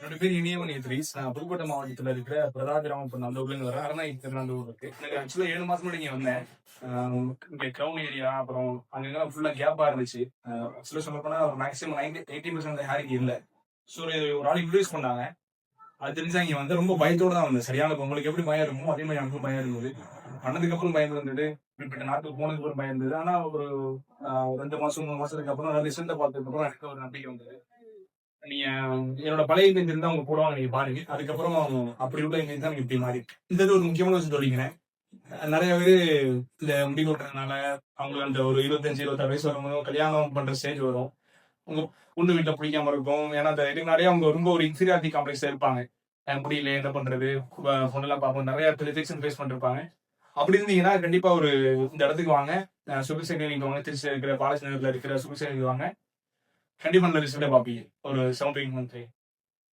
என்னோட பேர் இனியவன் எத்ரீஸ். நான் புதுக்கோட்டை மாவட்டத்தில் இருக்கிற பிரதாபிராமபுரம் அந்த ஊர்லேருந்து வரேன். அரணாயிரத்து அந்த ஊர் இருக்கு. எனக்கு ஆக்சுவலாக 7 மாசம் முன்னாடி இங்கே வந்தேன். இங்கே க்ரௌன் ஏரியா அப்புறம் அங்கங்கே ஃபுல்லாக கேப்பாக இருந்துச்சு. ஆக்சுவலாக சொல்ல போனால் மேக்ஸிமம் 80% ஹேர் இங்கே இல்லை. ஸோ ஒரு ஆள் இன்ட்ரடியூஸ் பண்ணாங்க. அது தெரிஞ்சா இங்கே வந்து ரொம்ப பயத்தோடு தான் வந்தேன். சரியான உங்களுக்கு எப்படி பயம் இருக்குமோ அதே மாதிரி எனக்கும் பயம் இருந்தது. பண்ணதுக்கப்புறம் பயம் இருந்தது, குறிப்பிட்ட நாட்டுக்கு போனதுக்கு அப்புறம் பயம் இருந்தது. ஆனால் ஒரு 2 மாசம் 3 மாசத்துக்கு அப்புறம் ரிசல்ட்டை பார்த்ததுக்கப்புறம் எனக்கு ஒரு நம்பிக்கை வந்தது. நீங்க என்னோட பழைய இமேஜ் இருந்தா அவங்க போடுவாங்க, நீங்க பாருங்க. அதுக்கப்புறம் அப்படி உள்ள இமேஜ் தான் இப்படி மாறி. இந்த ஒரு முக்கியமான விஷயம் சொல்லிக்கிறேன். நிறைய பேர் இந்த முடி கொட்டுறதுனால அவங்களுக்கு அந்த ஒரு 25-26 வயசு வரும்போது கல்யாணம் பண்ற ஸ்டேஜ் வரும். உங்க பொண்ணு வீட்டுல பிடிக்காம இருக்கும். ஏன்னா அந்த இதுக்கு நிறைய அவங்க ரொம்ப ஒரு இன்ஃபீரியாரிட்டி காம்ப்ளெக்ஸ்ல இருப்பாங்க. முடியல என்ன பண்றது, பொண்ணெல்லாம் பார்ப்போம், நிறைய ரிஜெக்ஷன் ஃபேஸ் பண்ணிருப்பாங்க. அப்படி இருந்தீங்கன்னா கண்டிப்பா ஒரு இந்த இடத்துக்கு வாங்க. சுபிக்ஷன் கிளினிக் வாங்க. திருச்சியில் இருக்கிற பாலஸ் நகர்ல இருக்கிற சுபிக்ஷன் கிளினிக் வாங்க. கண்டிப்பா நல்ல ரிசல்ட்டை பார்ப்பீங்க ஒரு 7 to 8 months.